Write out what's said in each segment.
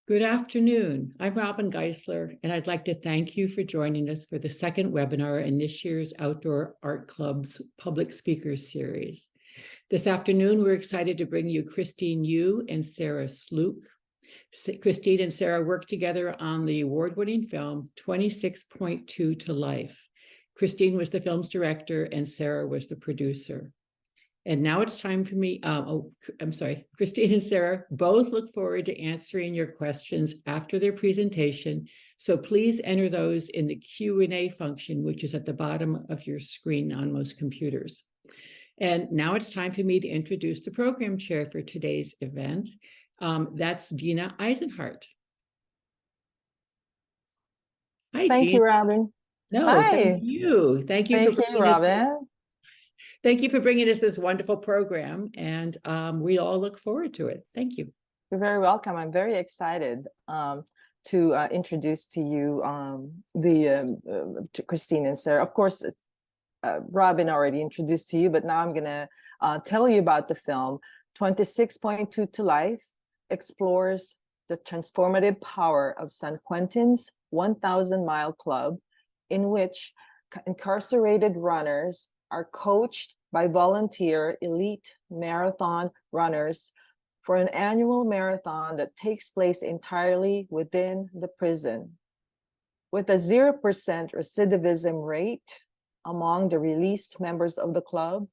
Good afternoon. I'm Robin Geisler, and I'd like to thank you for joining us for the second webinar in this year's Outdoor Art Club's Public Speakers Series. This afternoon, we're excited to bring you Christine Yu and Sarah Slook. Christine and Sarah worked together on the award-winning film 26.2 to Life. Christine was the film's director and Sarah was the producer. And now it's time for me, Christine and Sarah both look forward to answering your questions after their presentation. So please enter those in the Q&A function, which is at the bottom of your screen on most computers. And now it's time for me to introduce the program chair for today's event. That's Dina Eisenhart. Hi, Thank Dina. you, Robin. No, Hi. thank you. Thank you Robin. Thank you for bringing us this wonderful program, and we all look forward to it. Thank you. You're very welcome. I'm very excited to introduce to you to Christine and Sarah. Of course, Robin already introduced to you, but now I'm going to tell you about the film. 26.2 to Life explores the transformative power of San Quentin's 1,000-mile club, in which incarcerated runners are coached by volunteer elite marathon runners for an annual marathon that takes place entirely within the prison. With a 0% recidivism rate among the released members of the club,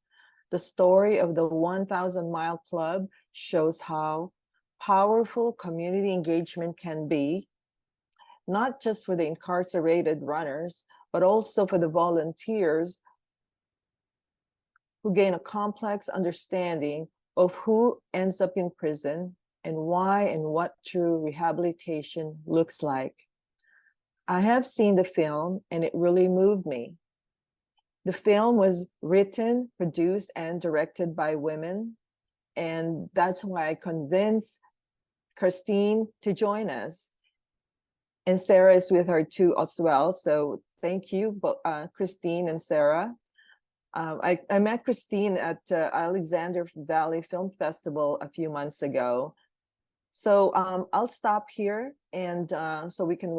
the story of the 1,000-mile club shows how powerful community engagement can be, not just for the incarcerated runners, but also for the volunteers who gain a complex understanding of who ends up in prison and why and what true rehabilitation looks like. I have seen the film and it really moved me. The film was written, produced, and directed by women, and that's why I convinced Christine to join us. And Sarah is with her too as well, so thank you, Christine and Sarah. I met Christine at Alexander Valley Film Festival a few months ago. So I'll stop here and so we can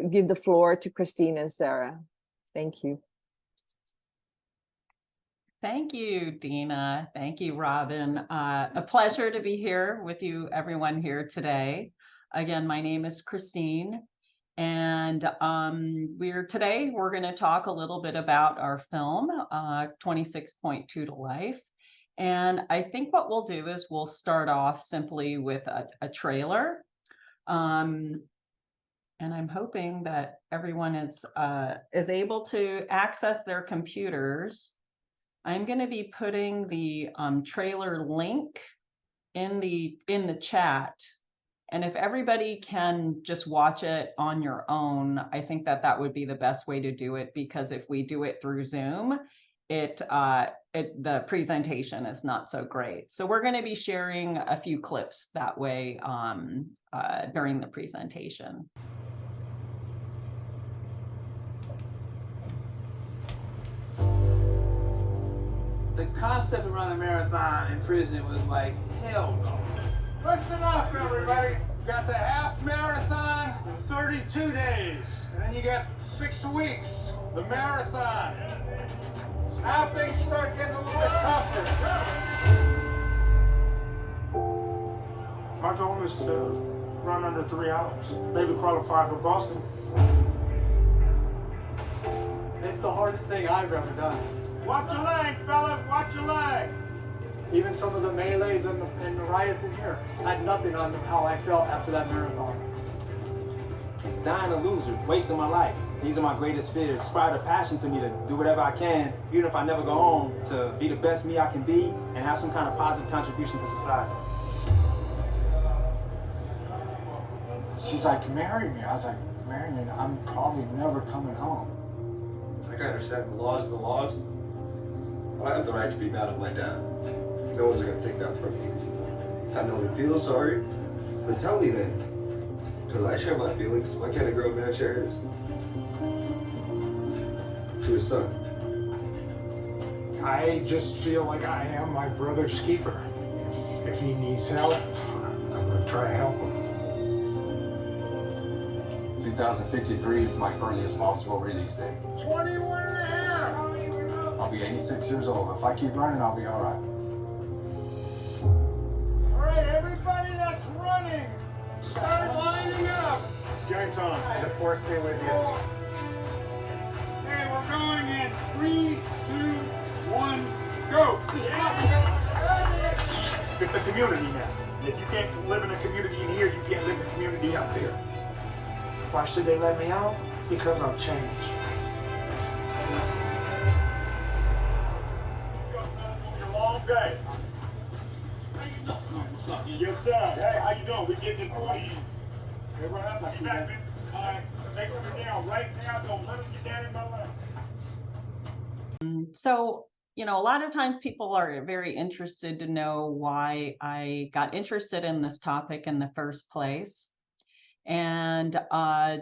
give the floor to Christine and Sarah. Thank you. Thank you, Dina. Thank you, Robin. A pleasure to be here with you, everyone here today. Again, my name is Christine. And today we're going to talk a little bit about our film, 26.2 to Life. And I think what we'll do is we'll start off simply with a trailer. And I'm hoping that everyone is able to access their computers. I'm going to be putting the trailer link in the chat. And if everybody can just watch it on your own, I think that would be the best way to do it, because if we do it through Zoom, the presentation is not so great. So we're going to be sharing a few clips that way during the presentation. The concept of running a marathon in prison was like, hell no. Listen up, everybody. You got the half marathon in 32 days. And then you got 6 weeks, the marathon. Now things start getting a little bit tougher. My goal is to run under 3 hours. Maybe qualify for Boston. It's the hardest thing I've ever done. Watch your leg, fella. Watch your leg. Even some of the melees and the riots in here had nothing on how I felt after that marathon. Dying a loser, wasting my life. These are my greatest fears. Inspired a passion to me to do whatever I can, even if I never go home, to be the best me I can be and have some kind of positive contribution to society. She's like, marry me. I was like, marry me? I'm probably never coming home. I can understand the laws are the laws, but I have the right to be mad at my dad. No one's gonna take that from me. I know you feel sorry, but tell me then. Because I share my feelings. Why can't a grown man share his? To his son. I just feel like I am my brother's keeper. If he needs help, try to help them. 2053 is my earliest possible release date. 21 and a half. I'll be 86 years old. If I keep running, I'll be all right. All right, everybody that's running, start lining up. It's game time. May the force be with you. Okay, we're going in 3, 2, 1, go. It's a community now. If you can't live in a community in here, you can't live in a community out there. Why should they let me out? Because I've changed. It's a long day. Yes, sir. Hey, how you doing? We getting employees. Everyone else, I'll be back, man. All right, so they coming down right now. Don't let them get down in my lap. So, you know, a lot of times people are very interested to know why I got interested in this topic in the first place. And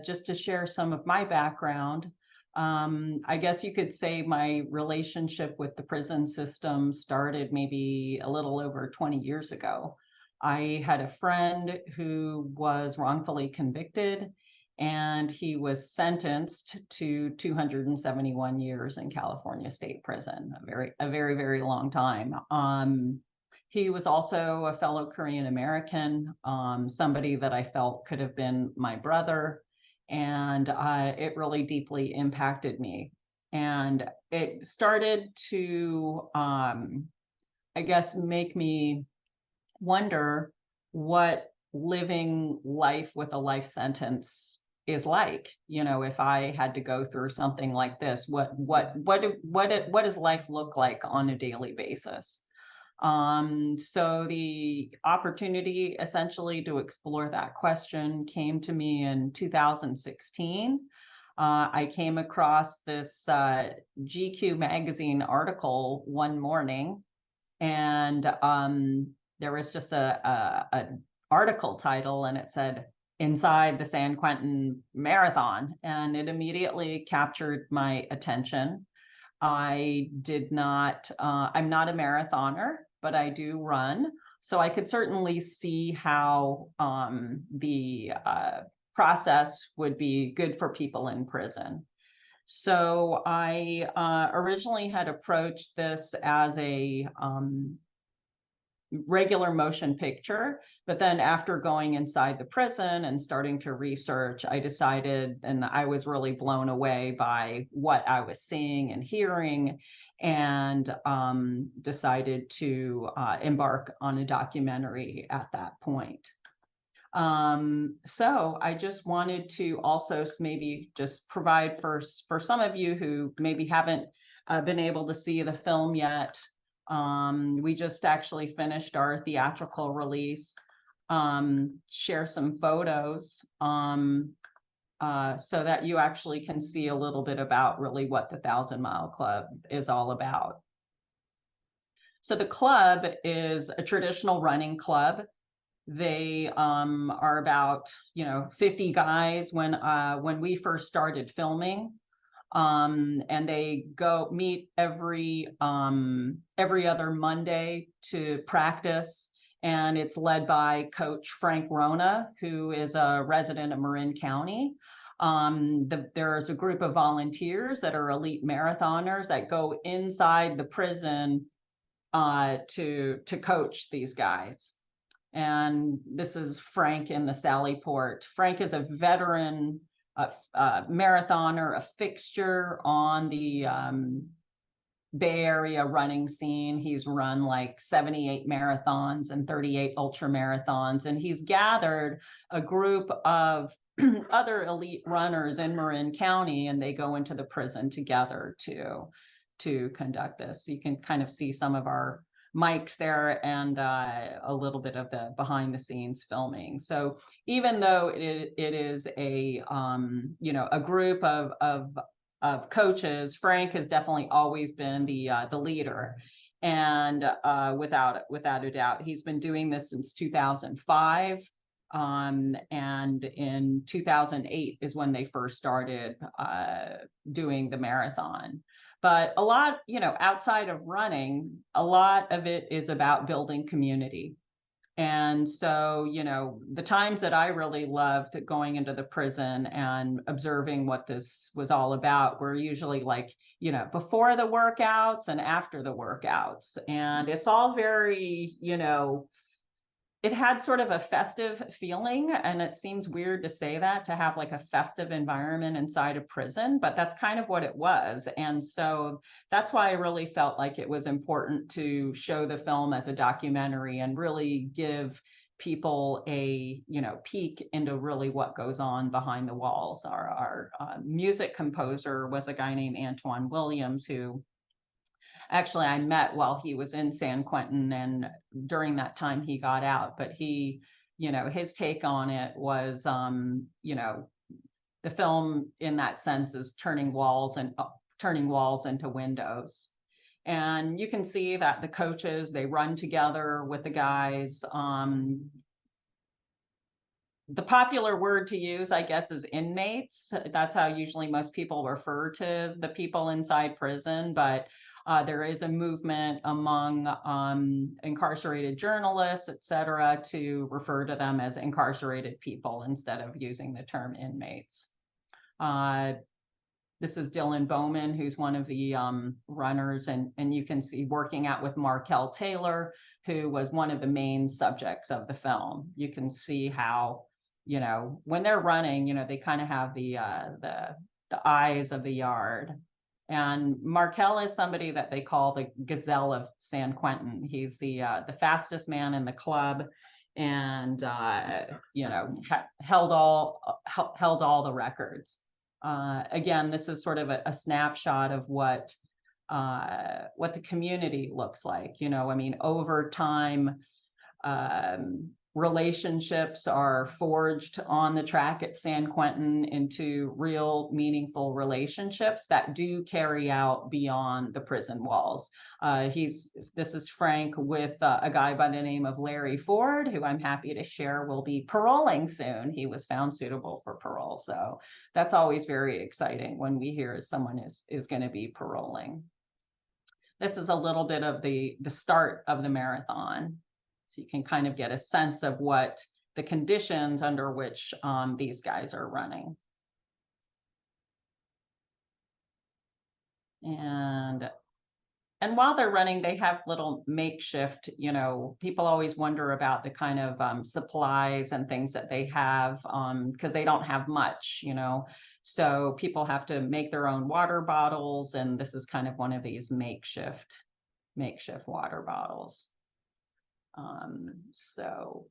just to share some of my background, I guess you could say my relationship with the prison system started maybe a little over 20 years ago. I had a friend who was wrongfully convicted, and he was sentenced to 271 years in California State Prison, a very, very long time. He was also a fellow Korean American, somebody that I felt could have been my brother, and it really deeply impacted me. And it started to, I guess, make me wonder what living life with a life sentence is like. You know, if I had to go through something like this, what does life look like on a daily basis? So the opportunity essentially to explore that question came to me in 2016. I came across this GQ magazine article one morning, and there was just an article title, and it said, "Inside the San Quentin Marathon," and it immediately captured my attention. I'm not a marathoner, but I do run. So I could certainly see how the process would be good for people in prison. So I originally had approached this as a regular motion picture, but then after going inside the prison and starting to research, I decided, and I was really blown away by what I was seeing and hearing, and decided to embark on a documentary at that point. So I just wanted to also maybe just provide for some of you who maybe haven't been able to see the film yet. We just actually finished our theatrical release, share some photos so that you actually can see a little bit about really what the 1,000 Mile Club is all about. So the club is a traditional running club. They are about 50 guys when we first started filming. And they meet every other Monday to practice, and it's led by Coach Frank Rona, who is a resident of Marin County. There's a group of volunteers that are elite marathoners that go inside the prison to coach these guys. And this is Frank in the Sally Port. Frank is a veteran marathoner, a fixture on the Bay Area running scene. He's run like 78 marathons and 38 ultra marathons, and he's gathered a group of other elite runners in Marin County, and they go into the prison together to conduct this. You can kind of see some of our mics there and a little bit of the behind the scenes filming. So even though it is a a group of coaches, Frank has definitely always been the leader, and without a doubt, he's been doing this since 2005. And in 2008 is when they first started doing the marathon. But a lot, outside of running, a lot of it is about building community. And so, you know, the times that I really loved going into the prison and observing what this was all about were usually like, you know, before the workouts and after the workouts. And it's all very, you know, it had sort of a festive feeling, and it seems weird to say that, to have like a festive environment inside a prison, but that's kind of what it was. And so that's why I really felt like it was important to show the film as a documentary and really give people a, you know, peek into really what goes on behind the walls. Our music composer was a guy named Antoine Williams, who actually I met while he was in San Quentin, and during that time he got out, but he, you know, his take on it was, you know, the film in that sense is turning walls into windows. And you can see that the coaches, they run together with the guys. The popular word to use, I guess, is inmates. That's how usually most people refer to the people inside prison, but there is a movement among incarcerated journalists, et cetera, to refer to them as incarcerated people instead of using the term inmates. This is Dylan Bowman, who's one of the runners, and you can see working out with Markel Taylor, who was one of the main subjects of the film. You can see how, you know, when they're running, you know, they kind of have the eyes of the yard. And Markel is somebody that they call the Gazelle of San Quentin. He's the fastest man in the club, and you know, held all the records. Again, this is sort of a snapshot of what the community looks like. You know, I mean, over time, relationships are forged on the track at San Quentin into real meaningful relationships that do carry out beyond the prison walls. This is Frank with a guy by the name of Larry Ford, who I'm happy to share will be paroling soon. He was found suitable for parole. So that's always very exciting when we hear someone is going to be paroling. This is a little bit of the start of the marathon. So you can kind of get a sense of what the conditions under which these guys are running. And while they're running, they have little makeshift, you know, people always wonder about the kind of supplies and things that they have because they don't have much, you know. So people have to make their own water bottles, and this is kind of one of these makeshift water bottles. So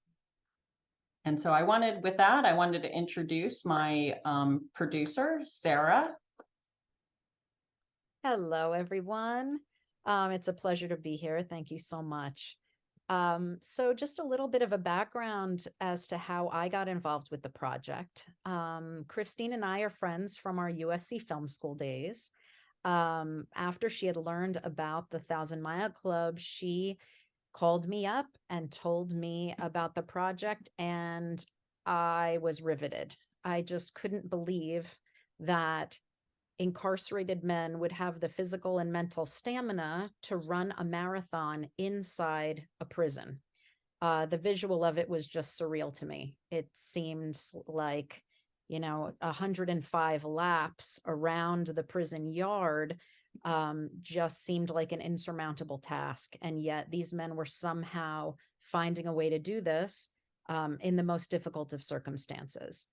I wanted to introduce my producer, Sarah. Hello, everyone. It's a pleasure to be here. Thank you so much. So just a little bit of a background as to how I got involved with the project. Christine and I are friends from our USC Film School days. After she had learned about the 1,000 Mile Club, she called me up and told me about the project, and I was riveted. I just couldn't believe that incarcerated men would have the physical and mental stamina to run a marathon inside a prison. The visual of it was just surreal to me. It seemed like, you know, 105 laps around the prison yard just seemed like an insurmountable task. And yet these men were somehow finding a way to do this in the most difficult of circumstances.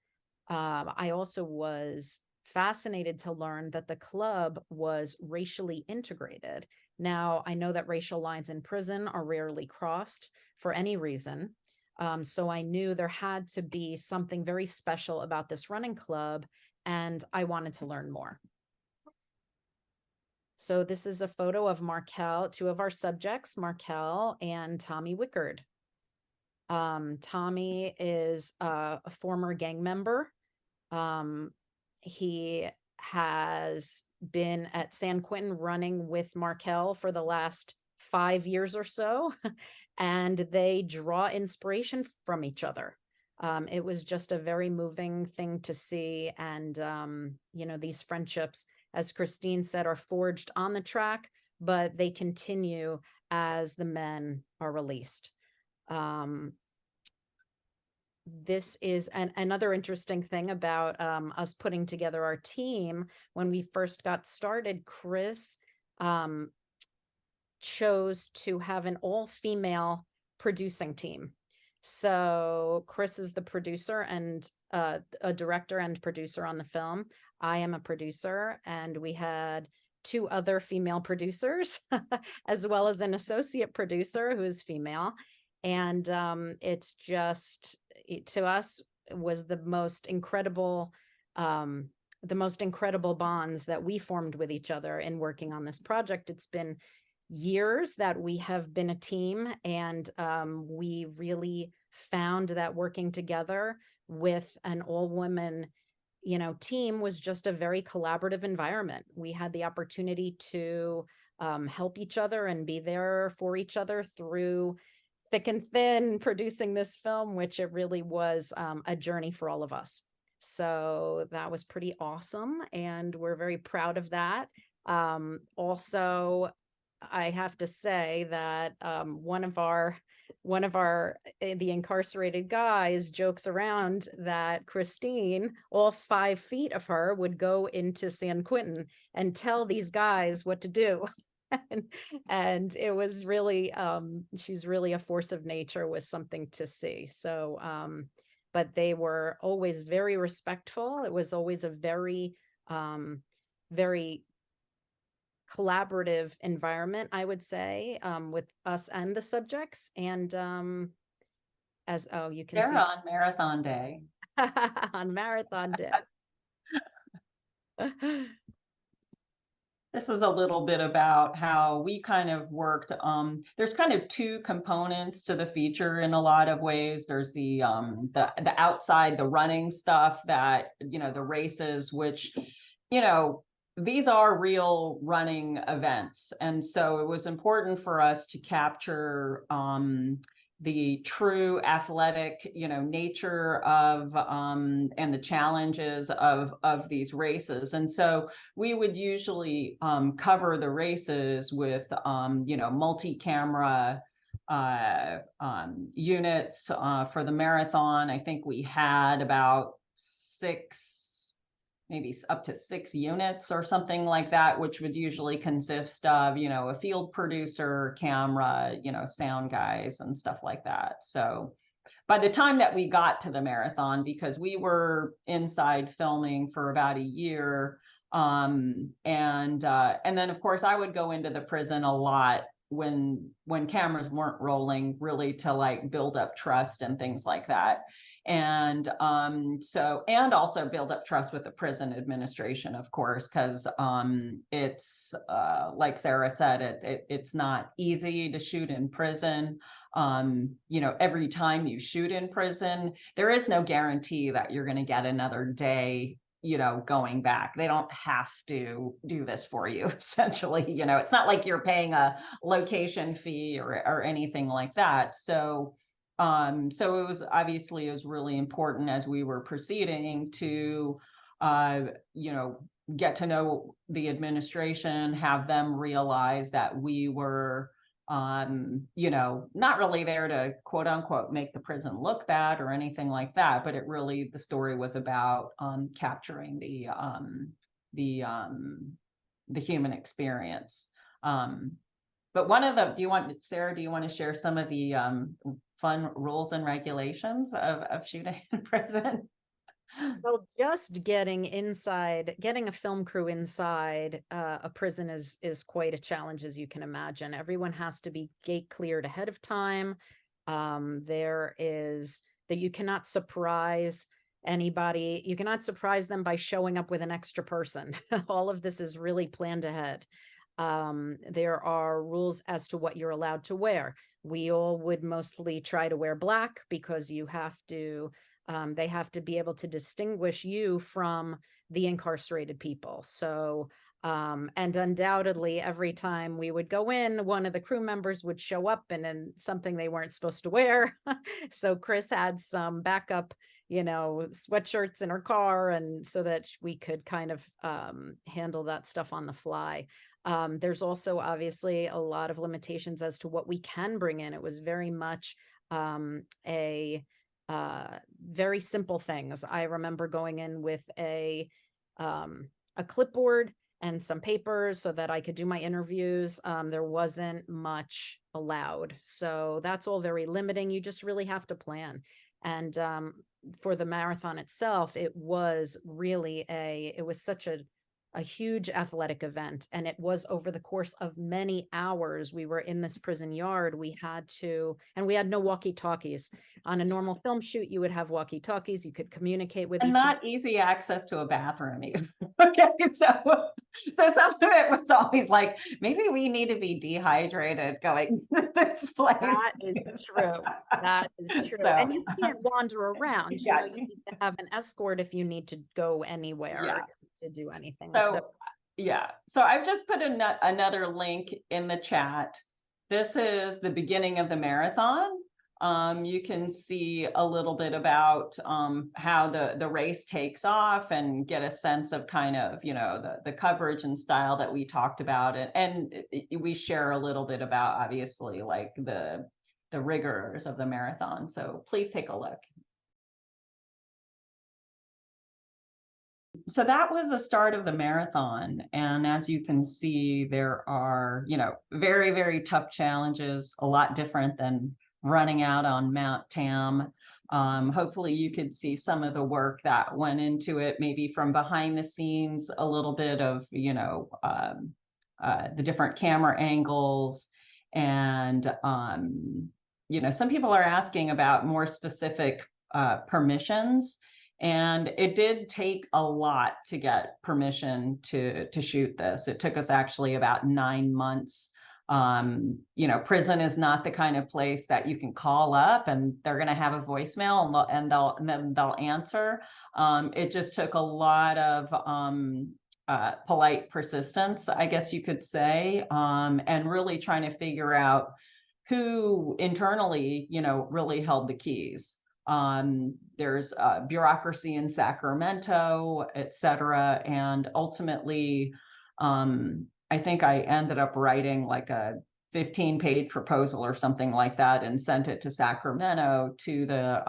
I also was fascinated to learn that the club was racially integrated. Now, I know that racial lines in prison are rarely crossed for any reason. So I knew there had to be something very special about this running club, and I wanted to learn more. So this is a photo of Markel, two of our subjects, Markel and Tommy Wickard. Tommy is a former gang member. He has been at San Quentin running with Markel for the last 5 years or so, and they draw inspiration from each other. It was just a very moving thing to see. And, you know, these friendships, as Christine said, are forged on the track, but they continue as the men are released. this is another interesting thing about us putting together our team. When we first got started, Chris chose to have an all-female producing team. So Chris is the producer and a director and producer on the film. I am a producer, and we had 2 other female producers, as well as an associate producer who is female. And it's just, to us, was the most incredible bonds that we formed with each other in working on this project. It's been years that we have been a team, and we really found that working together with an all-women, team was just a very collaborative environment. We had the opportunity to help each other and be there for each other through thick and thin producing this film, which it really was a journey for all of us. So that was pretty awesome, and we're very proud of that. Also, I have to say that one of our the incarcerated guys jokes around that Christine, all 5 feet of her, would go into San Quentin and tell these guys what to do. And it was really, she's really a force of nature, was something to see. So, but they were always very respectful. It was always a very, very collaborative environment, I would say, with us and the subjects. And as you can They're see on marathon day. on marathon day. This is a little bit about how we kind of worked. There's kind of 2 components to the feature in a lot of ways. There's the outside, the running stuff, that, the races, which, these are real running events. And so it was important for us to capture the true athletic, nature of and the challenges of these races. And so we would usually cover the races with multi-camera units for the marathon. I think we had about 6, maybe up to 6 units or something like that, which would usually consist of, a field producer, camera, sound guys and stuff like that. So by the time that we got to the marathon, because we were inside filming for about a year, and then of course I would go into the prison a lot when cameras weren't rolling, really to like build up trust and things like that. And and also build up trust with the prison administration, of course, because it's like Sarah said, it's not easy to shoot in prison. Every time you shoot in prison, there is no guarantee that you're going to get another day, going back. They don't have to do this for you, essentially. It's not like you're paying a location fee or anything like that. So it was really important as we were proceeding to, get to know the administration, have them realize that we were, not really there to quote unquote make the prison look bad or anything like that, but the story was about capturing the human experience. But Sarah, do you want to share some of the fun rules and regulations of shooting in prison? Well, just getting a film crew inside a prison is quite a challenge, as you can imagine. Everyone has to be gate cleared ahead of time. You cannot surprise anybody. You cannot surprise them by showing up with an extra person. All of this is really planned ahead. There are rules as to what you're allowed to wear. We all would mostly try to wear black because they have to be able to distinguish you from the incarcerated people. So, and undoubtedly every time we would go in, one of the crew members would show up in something they weren't supposed to wear. So Chris had some backup, sweatshirts in her car, and so that we could kind of handle that stuff on the fly. There's also obviously a lot of limitations as to what we can bring in. It was very much very simple things. I remember going in with a clipboard and some papers so that I could do my interviews. There wasn't much allowed. So that's all very limiting. You just really have to plan. And for the marathon itself, it was really it was such a huge athletic event. And it was over the course of many hours. We were in this prison yard. We had no walkie-talkies. On a normal film shoot, you would have walkie-talkies. You could communicate with And each not easy access to a bathroom either. Okay, so some of it was always like, maybe we need to be dehydrated going to this place. That is true. That is true. So, And you can't wander around. Yeah. You need to have an escort if you need to go anywhere Yeah. or to do anything. So yeah, so I've just put another link in the chat. This is the beginning of the marathon. You can see a little bit about how the race takes off and get a sense of kind of, the coverage and style that we talked about. And we share a little bit about, obviously, like the rigors of the marathon. So please take a look. So that was the start of the marathon. And as you can see, there are, very, very tough challenges, a lot different than running out on Mount Tam. Hopefully you could see some of the work that went into it, maybe from behind the scenes, a little bit of, the different camera angles. And, some people are asking about more specific permissions. And it did take a lot to get permission to shoot this. It took us actually about 9 months. Prison is not the kind of place that you can call up and they're going to have a voicemail and then they'll answer. It just took a lot of polite persistence, I guess you could say, and really trying to figure out who internally, really held the keys. There's bureaucracy in Sacramento, et cetera. And ultimately, I think I ended up writing like a 15-page proposal or something like that and sent it to Sacramento to the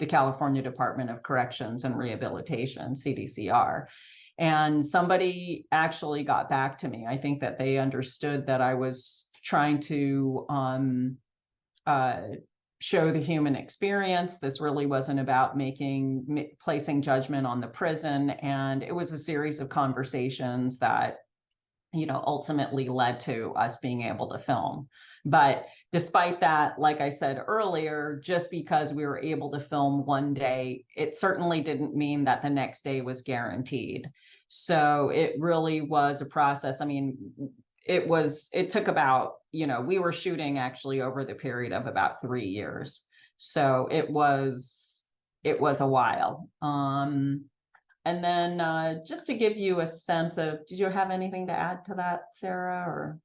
California Department of Corrections and Rehabilitation, CDCR. And somebody actually got back to me. I think that they understood that I was trying to show the human experience. This really wasn't about placing judgment on the prison. And it was a series of conversations that, ultimately led to us being able to film. But despite that, like I said earlier, just because we were able to film one day, it certainly didn't mean that the next day was guaranteed. So it really was a process. I mean, it took about, we were shooting actually over the period of about 3 years. So it was a while. And then just to give you a sense of, did you have anything to add to that, Sarah, or?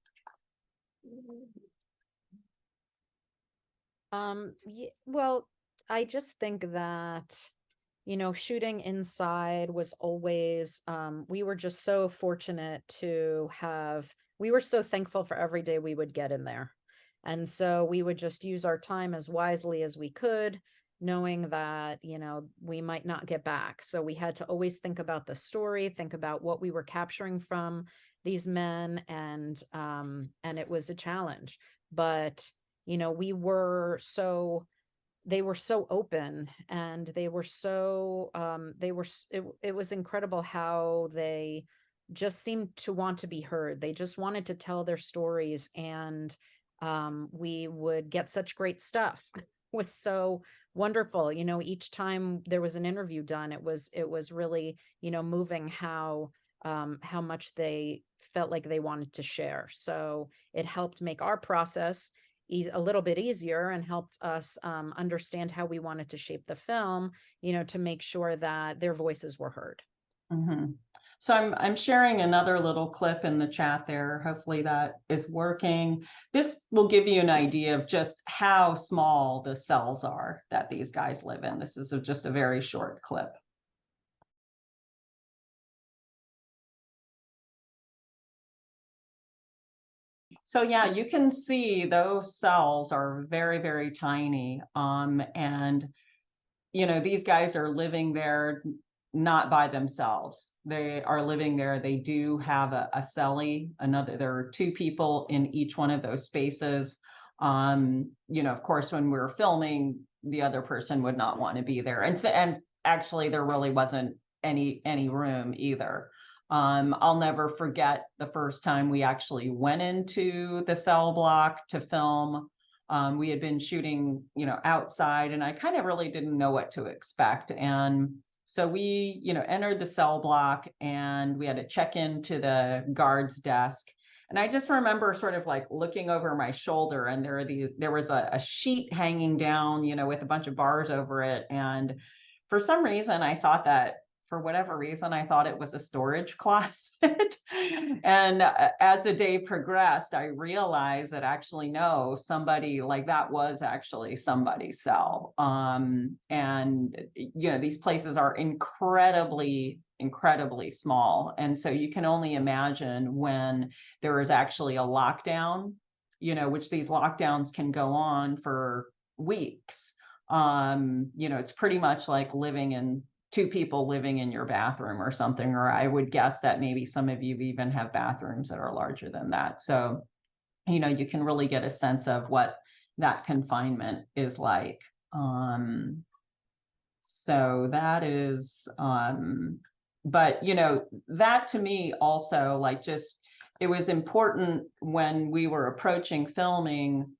Yeah, well, I just think that, shooting inside was always, we were just so fortunate we were so thankful for every day we would get in there. And so we would just use our time as wisely as we could, knowing that, we might not get back. So we had to always think about the story, think about what we were capturing from these men. And it was a challenge, but, they were so open and it was incredible how they just seemed to want to be heard. They just wanted to tell their stories, and we would get such great stuff. It was so wonderful. Each time there was an interview done, it was really, moving how much they felt like they wanted to share. So it helped make our process a little bit easier and helped us understand how we wanted to shape the film, to make sure that their voices were heard. Mm-hmm. So I'm sharing another little clip in the chat there. Hopefully that is working. This will give you an idea of just how small the cells are that these guys live in. This is just a very short clip. So yeah, you can see those cells are very, very tiny. And these guys are living there not by themselves. They are living there. They do have a cellie, there are 2 people in each one of those spaces. Of course, when we were filming, the other person would not want to be there. And actually there really wasn't any room either. I'll never forget the first time we actually went into the cell block to film. We had been shooting, outside, and I kind of really didn't know what to expect. And so we, entered the cell block, and we had to check into the guard's desk. And I just remember sort of like looking over my shoulder, and there was a sheet hanging down, with a bunch of bars over it. And for some reason, for whatever reason, I thought it was a storage closet. And as the day progressed, I realized that actually, no, that was actually somebody's cell. And, these places are incredibly, incredibly small. And so you can only imagine when there is actually a lockdown, which these lockdowns can go on for weeks. It's pretty much like 2 people living in your bathroom or something, or I would guess that maybe some of you even have bathrooms that are larger than that. So, you can really get a sense of what that confinement is like. So that is, but, that to me also, it was important when we were approaching filming,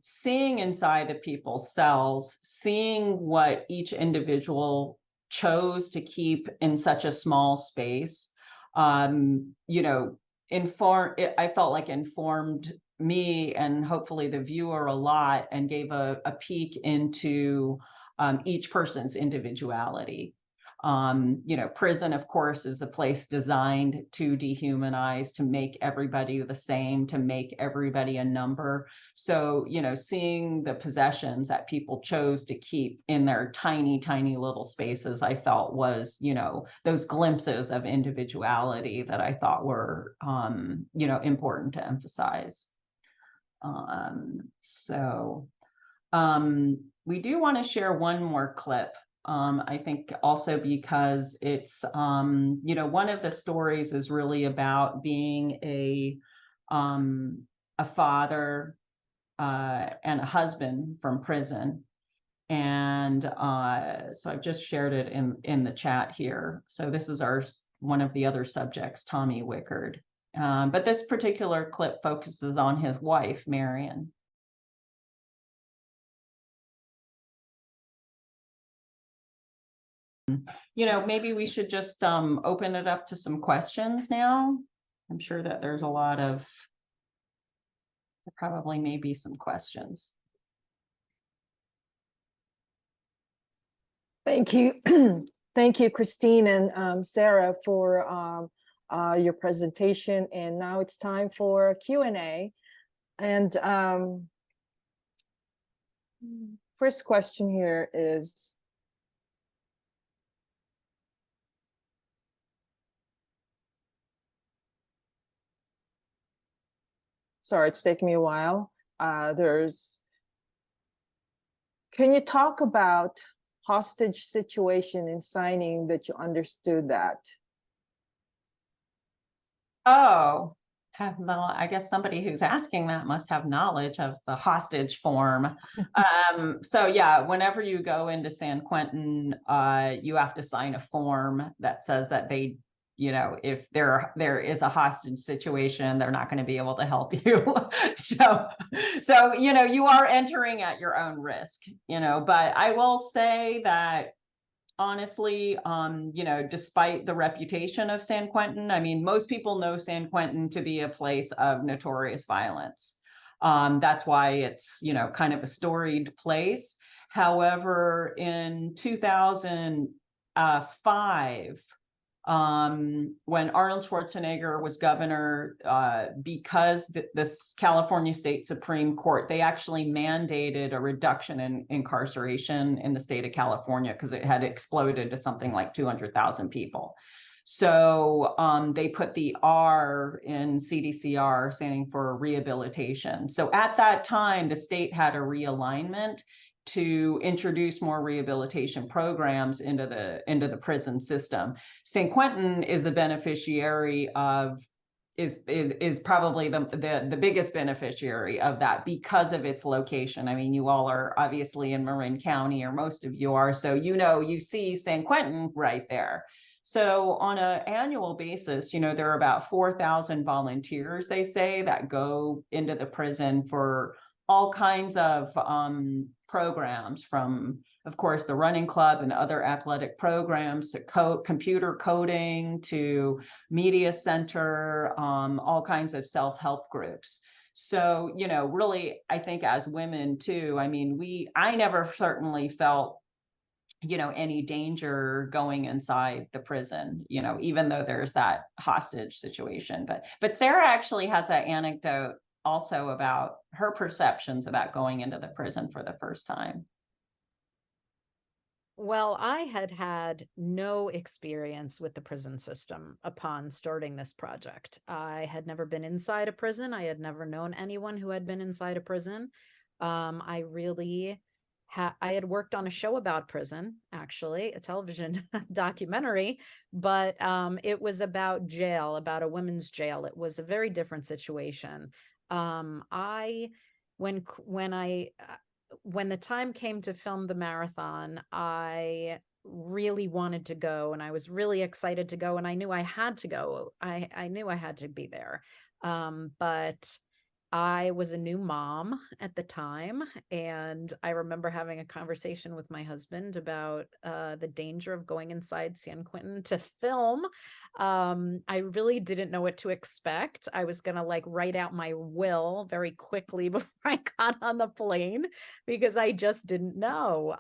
seeing inside the people's cells, seeing what each individual chose to keep in such a small space, I felt like informed me and hopefully the viewer a lot, and gave a peek into each person's individuality. Prison, of course, is a place designed to dehumanize, to make everybody the same, to make everybody a number. So, seeing the possessions that people chose to keep in their tiny, tiny little spaces, I felt was, those glimpses of individuality that I thought were, important to emphasize. We do want to share one more clip. I think also because it's, one of the stories is really about being a father and a husband from prison. And so I've just shared it in the chat here. So this is one of the other subjects, Tommy Wickard. But this particular clip focuses on his wife, Marion. Maybe we should just open it up to some questions now. I'm sure that there probably may be some questions. Thank you. Thank you, Christine and Sarah, for your presentation. And now it's time for a Q&A. And first question here is, sorry, it's taking me a while. Can you talk about hostage situation in signing, that you understood that? Oh, well, I guess somebody who's asking that must have knowledge of the hostage form. So yeah, whenever you go into San Quentin, you have to sign a form that says that they, if there is a hostage situation, they're not going to be able to help you. So, you are entering at your own risk, but I will say that honestly, despite the reputation of San Quentin, I mean, most people know San Quentin to be a place of notorious violence. That's why it's, kind of a storied place. However, in 2005, when Arnold Schwarzenegger was governor, because this California State Supreme Court, they actually mandated a reduction in incarceration in the state of California because it had exploded to something like 200,000 people. So they put the R in CDCR, standing for rehabilitation. So at that time, the state had a realignment to introduce more rehabilitation programs into the prison system. San Quentin is a beneficiary of, is probably the biggest beneficiary of that because of its location. I mean, you all are obviously in Marin County, or most of you are, so you see San Quentin right there. So on an annual basis, there are about 4,000 volunteers, they say, that go into the prison for all kinds of programs, from, of course, the running club and other athletic programs, to computer coding, to media center, all kinds of self-help groups. So, really, I think as women too, I mean, I never certainly felt any danger going inside the prison, even though there's that hostage situation. But Sarah actually has an anecdote also about her perceptions about going into the prison for the first time. Well, I had no experience with the prison system upon starting this project. I had never been inside a prison. I had never known anyone who had been inside a prison. I had worked on a show about prison, actually, a television documentary, but it was about jail, about a women's jail. It was a very different situation. When the time came to film the marathon, I really wanted to go, and I was really excited to go, and I knew I had to go. I knew I had to be there. But I was a new mom at the time, and I remember having a conversation with my husband about the danger of going inside San Quentin to film. I really didn't know what to expect. I was going to write out my will very quickly before I got on the plane, because I just didn't know.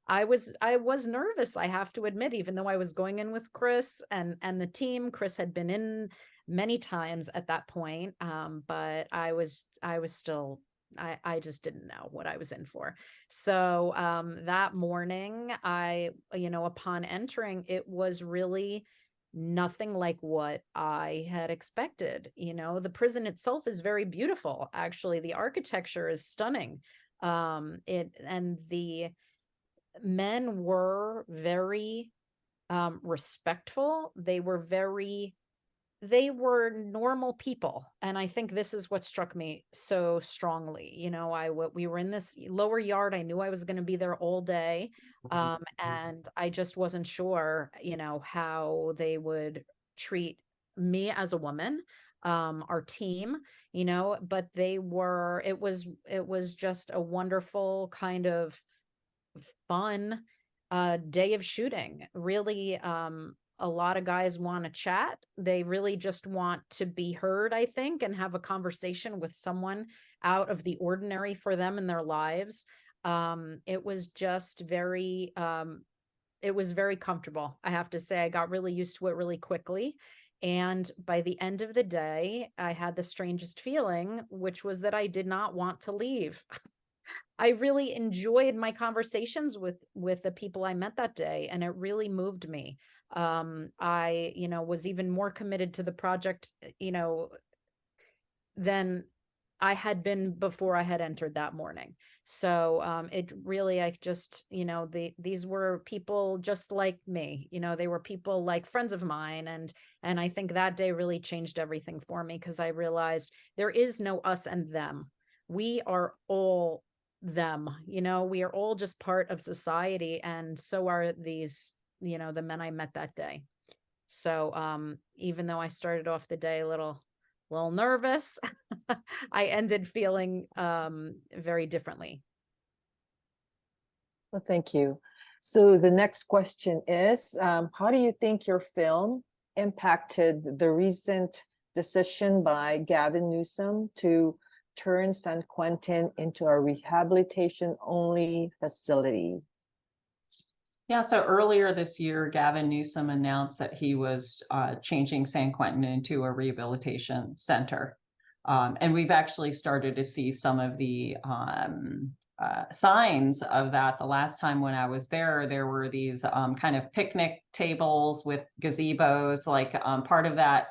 I was nervous, I have to admit, even though I was going in with Chris and the team. Chris had been in many times at that point, but I just didn't know what I was in for. So that morning, upon entering, it was really nothing like what I had expected. The prison itself is very beautiful. Actually, the architecture is stunning. The men were very respectful. They were normal people. And I think this is what struck me so strongly. We were in this lower yard. I knew I was going to be there all day. And I just wasn't sure, how they would treat me as a woman, our team, but it was just a wonderful kind of fun day of shooting. Really, a lot of guys want to chat. They really just want to be heard, I think, and have a conversation with someone out of the ordinary for them in their lives. It was just very comfortable. I have to say, I got really used to it really quickly. And by the end of the day, I had the strangest feeling, which was that I did not want to leave. I really enjoyed my conversations with the people I met that day, and it really moved me. I was even more committed to the project, than I had been before I had entered that morning. So it really, these were people just like me. They were people like friends of mine, and I think that day really changed everything for me, because I realized there is no us and them. We are all them. We are all just part of society, and so are these, the men I met that day. So even though I started off the day a little nervous, I ended feeling very differently. Well, thank you. So the next question is, how do you think your film impacted the recent decision by Gavin Newsom to turn San Quentin into a rehabilitation-only facility? Yeah, so earlier this year, Gavin Newsom announced that he was changing San Quentin into a rehabilitation center. And we've actually started to see some of the signs of that. The last time when I was there were these kind of picnic tables with gazebos. Like part of that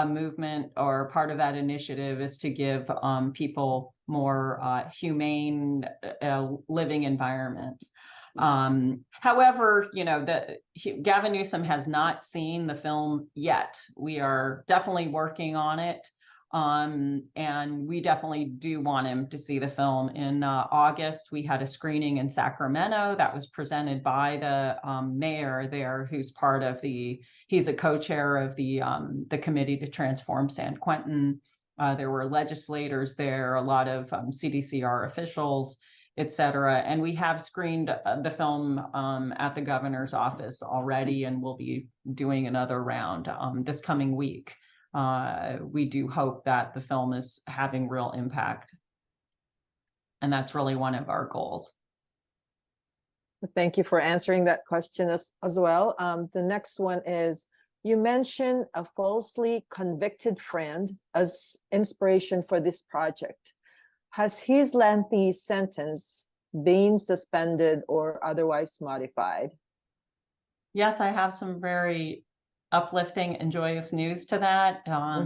movement or part of that initiative is to give people more humane living environment. However, you know, Gavin Newsom has not seen the film yet. We are definitely working on it. And we definitely do want him to see the film. In August, we had a screening in Sacramento that was presented by the mayor there, who's part of he's a co-chair of the committee to transform San Quentin. There were legislators there, a lot of CDCR officials, et cetera. And we have screened the film at the governor's office already, and we'll be doing another round this coming week. We do hope that the film is having real impact. And that's really one of our goals. Thank you for answering that question as well. The next one is, you mentioned a falsely convicted friend as inspiration for this project. Has his lengthy sentence been suspended or otherwise modified? Yes, I have some very uplifting and joyous news to that.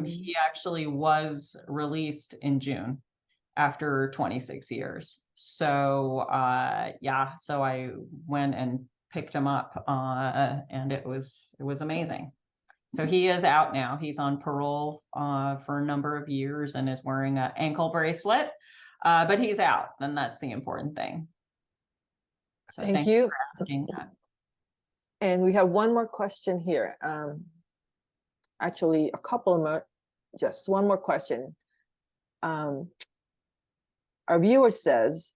He actually was released in June after 26 years. So yeah, so I went and picked him up and it was amazing. So he is out now. He's on parole for a number of years and is wearing an ankle bracelet, but he's out, and that's the important thing. So thank you for asking that. And we have one more question here. Actually, a couple more, just one more question. Our viewer says,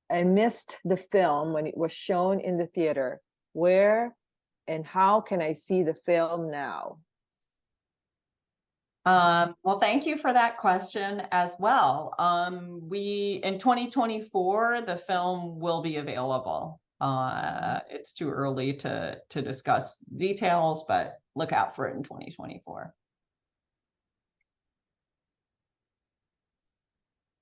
I missed the film when it was shown in the theater. Where and how can I see the film now? Well, thank you for that question as well. In 2024, the film will be available. It's too early to discuss details, but look out for it in 2024.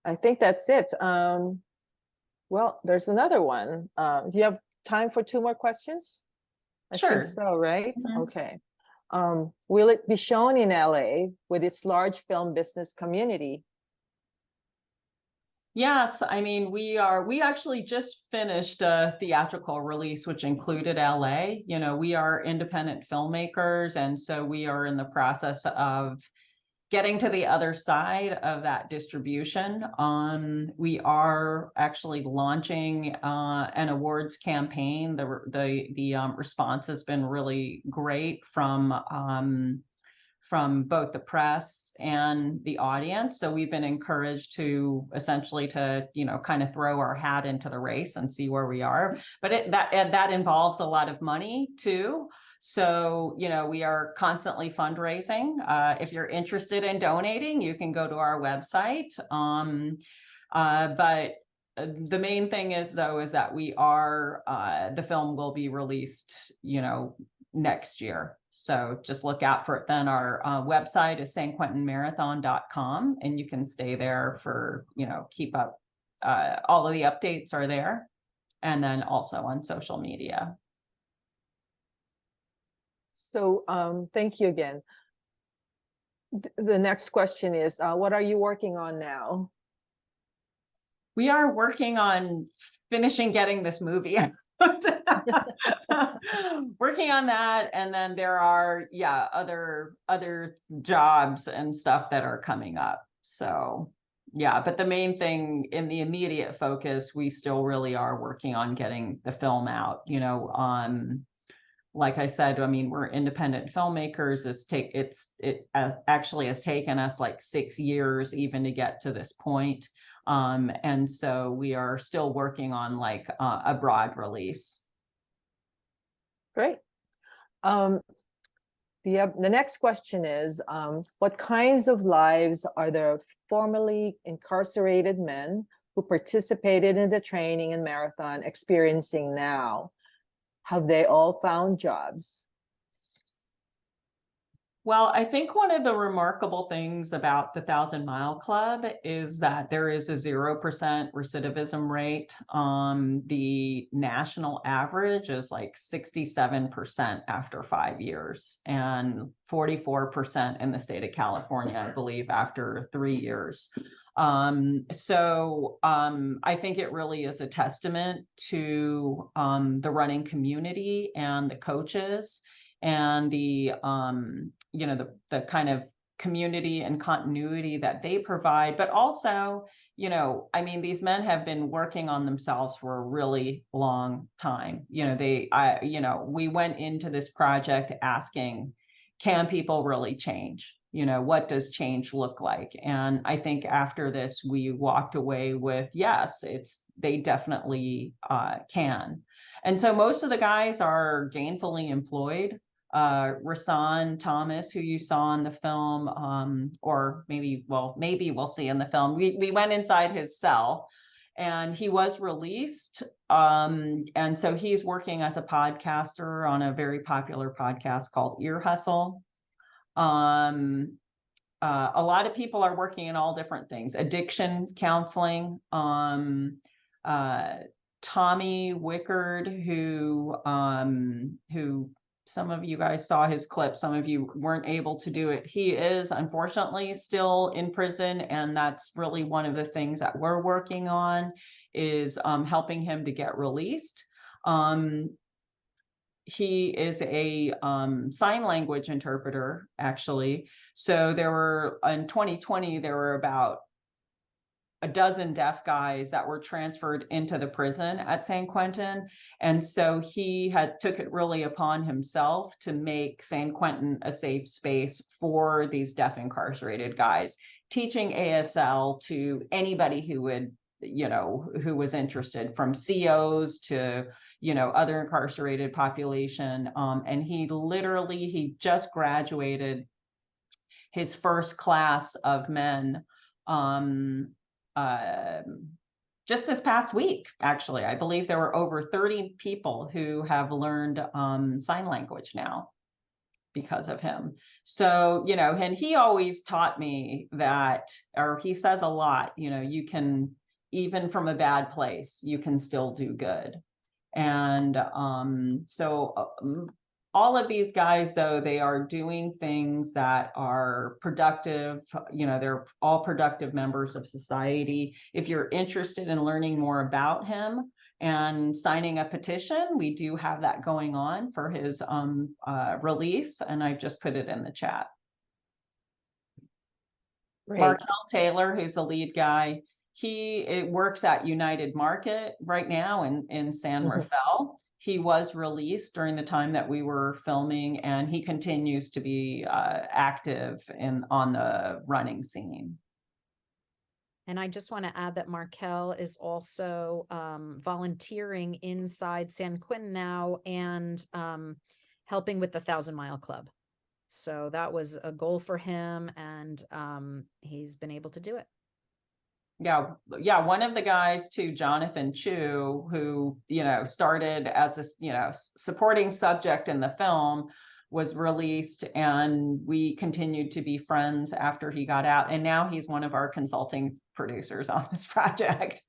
I think that's it. Well, there's another one. Do you have time for 2 more questions? I Sure. think so, right? Mm-hmm. Okay. Will it be shown in LA with its large film business community? Yes, I mean, we actually just finished a theatrical release, which included LA. You know, we are independent filmmakers, and so we are in the process of getting to the other side of that distribution. We are actually launching an awards campaign. The response has been really great from both the press and the audience. So we've been encouraged to essentially kind of throw our hat into the race and see where we are. But that involves a lot of money too. So, you know, we are constantly fundraising. If you're interested in donating, you can go to our website. But the main thing is that the film will be released, you know, next year. So just look out for it then. Our website is sanquentinmarathon.com, and you can stay there for, you know, keep up. All of the updates are there, and then also on social media. So thank you again. The next question is, what are you working on now? We are working on finishing getting this movie out. Working on that, and then there are other jobs and stuff that are coming up. So yeah, but the main thing in the immediate focus, we still really are working on getting the film out. You know, like I said, I mean, we're independent filmmakers. It actually has taken us like 6 years even to get to this point. And so we are still working on like a broad release. Great. The next question is, what kinds of lives are the formerly incarcerated men who participated in the training and marathon experiencing now? Have they all found jobs? Well, I think one of the remarkable things about the 1,000 Mile Club is that there is a 0% recidivism rate. The national average is like 67% after 5 years and 44% in the state of California, I believe, after 3 years. I think it really is a testament to the running community and the coaches and the the kind of community and continuity that they provide, but also, I mean, these men have been working on themselves for a really long time. We went into this project asking, can people really change? What does change look like? And I think after this, we walked away with, yes, they definitely can. And so most of the guys are gainfully employed. Rasan Thomas, who you saw in the film, or maybe we'll see in the film. We went inside his cell and he was released. And so he's working as a podcaster on a very popular podcast called Ear Hustle. A lot of people are working in all different things, addiction counseling. Tommy Wickard, who some of you guys saw his clip, some of you weren't able to do it. He is unfortunately still in prison, and that's really one of the things that we're working on is helping him to get released. He is a sign language interpreter, actually. So in 2020, there were about a dozen deaf guys that were transferred into the prison at San Quentin. And so he took it really upon himself to make San Quentin a safe space for these deaf incarcerated guys, teaching ASL to anybody who was interested, from COs to, other incarcerated population. And he just graduated his first class of men, just this past week, actually. I believe there were over 30 people who have learned sign language now because of him. So, and he always taught me that, or he says a lot, you can, even from a bad place, you can still do good. And all of these guys, though, they are doing things that are productive. They're all productive members of society. If you're interested in learning more about him and signing a petition, we do have that going on for his release, and I just put it in the chat. Great. Markel Taylor, who's the lead guy, he works at United Market right now in San Rafael. He was released during the time that we were filming, and he continues to be active on the running scene. And I just want to add that Markel is also volunteering inside San Quentin now and helping with the 1,000 Mile Club. So that was a goal for him, and he's been able to do it. Yeah. One of the guys too, Jonathan Chu, who, started as a, supporting subject in the film, was released, and we continued to be friends after he got out. And now he's one of our consulting producers on this project.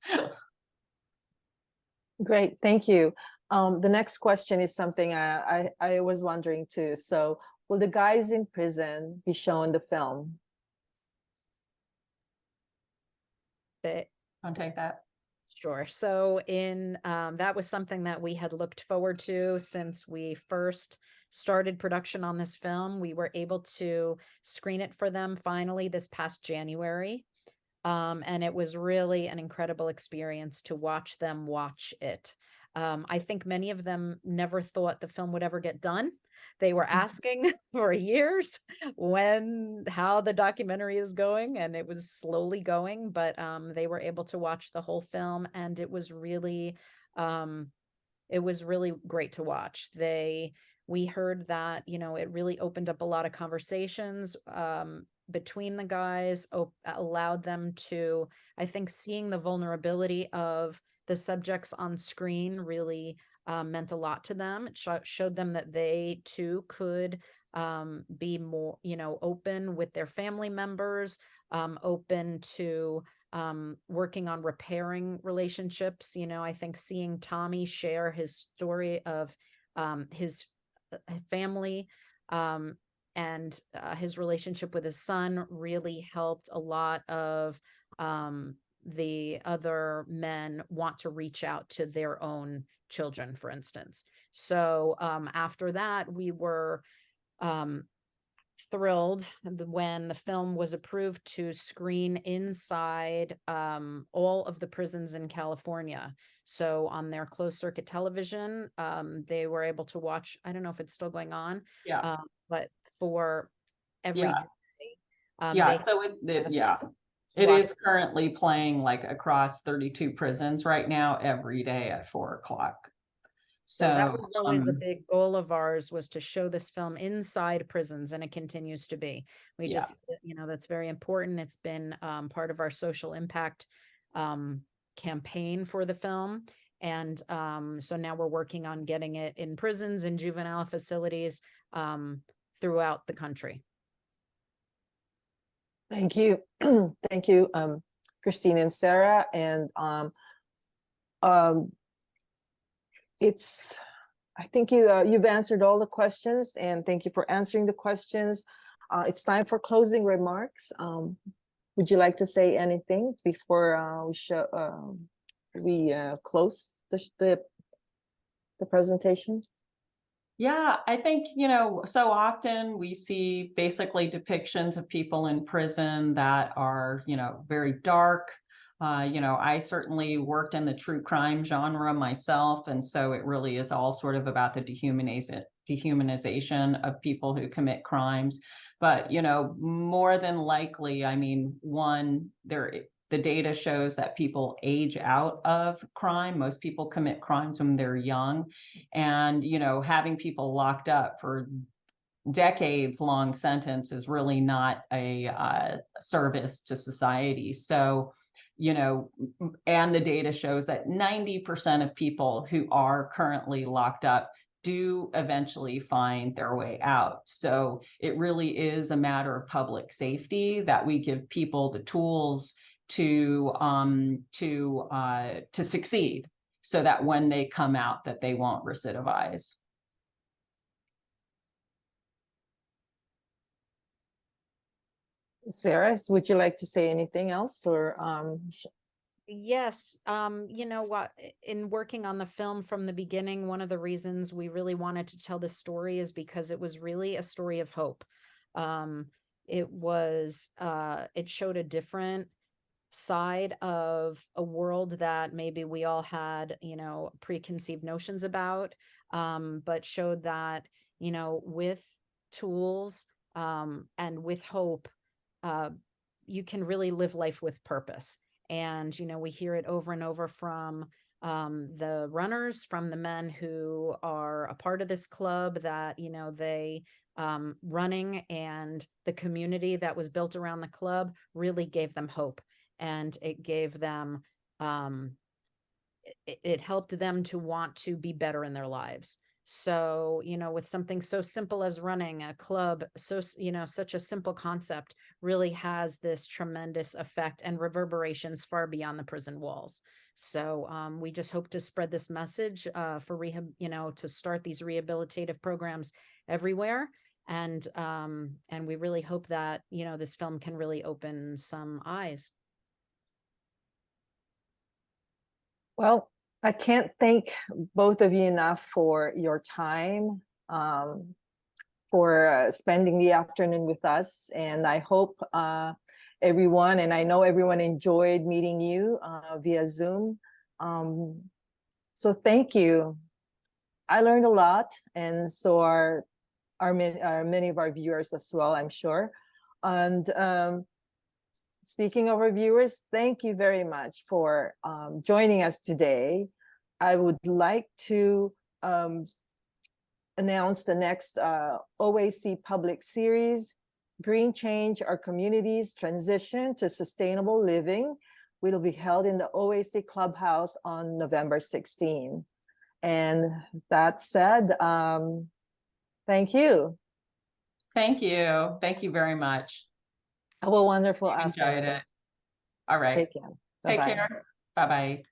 Great, thank you. The next question is something I was wondering too. So will the guys in prison be shown the film? I'll take that. Sure. So that was something that we had looked forward to since we first started production on this film. We were able to screen it for them finally this past January. And it was really an incredible experience to watch them watch it. I think many of them never thought the film would ever get done. They were asking for years how the documentary is going, and it was slowly going, but they were able to watch the whole film, and it was really great to watch. We heard that, it really opened up a lot of conversations between the guys, allowed them to, I think, seeing the vulnerability of the subjects on screen really meant a lot to them. It showed them that they too could be more, open with their family members, open to working on repairing relationships. I think seeing Tommy share his story of his family and his relationship with his son really helped a lot of the other men want to reach out to their own children, for instance. So after that, we were thrilled when the film was approved to screen inside all of the prisons in California. So on their closed circuit television, they were able to watch, I don't know if it's still going on, Yeah. but for every Yeah. day. Yeah. They So us it watch. is currently playing like across 32 prisons right now, every day at 4 o'clock. So that So was always a big goal of ours, was to show this film inside prisons, and it continues to be. We Yeah. just, that's very important. It's been part of our social impact campaign for the film. And so now we're working on getting it in prisons and juvenile facilities throughout the country. Thank you. Thank you, Christine and Sarah. And I think you've answered all the questions, and thank you for answering the questions. It's time for closing remarks. Would you like to say anything before we close the presentation? Yeah, I think, so often we see basically depictions of people in prison that are, very dark. I certainly worked in the true crime genre myself. And so it really is all sort of about the dehumanization of people who commit crimes. But, more than likely, I mean, the data shows that people age out of crime. Most people commit crimes when they're young. And, having people locked up for decades long sentence is really not a service to society. So, and the data shows that 90% of people who are currently locked up do eventually find their way out. So it really is a matter of public safety that we give people the tools to succeed, so that when they come out, that they won't recidivize. Sarah, would you like to say anything else, or Yes. What, in working on the film from the beginning, one of the reasons we really wanted to tell this story is because it was really a story of hope. It showed a different side of a world that maybe we all had, preconceived notions about, but showed that, with tools and with hope, you can really live life with purpose. And, we hear it over and over from the runners, from the men who are a part of this club, that, they running and the community that was built around the club really gave them hope. And it gave them, it helped them to want to be better in their lives. So, with something so simple as running a club, so, such a simple concept really has this tremendous effect and reverberations far beyond the prison walls. So we just hope to spread this message for rehab, to start these rehabilitative programs everywhere. And we really hope that, this film can really open some eyes. Well, I can't thank both of you enough for your time, for spending the afternoon with us. And I hope everyone, and I know everyone enjoyed meeting you via Zoom. So thank you. I learned a lot, and so are many of our viewers as well, I'm sure. And speaking of our viewers, thank you very much for joining us today. I would like to announce the next OAC public series, Green Change, Our Community's Transition to Sustainable Living. Will be held in the OAC Clubhouse on November 16. And that said, thank you. Thank you. Thank you very much. Have a wonderful Enjoyed afternoon. it. All right. Take care. Take Bye-bye. care. Bye-bye.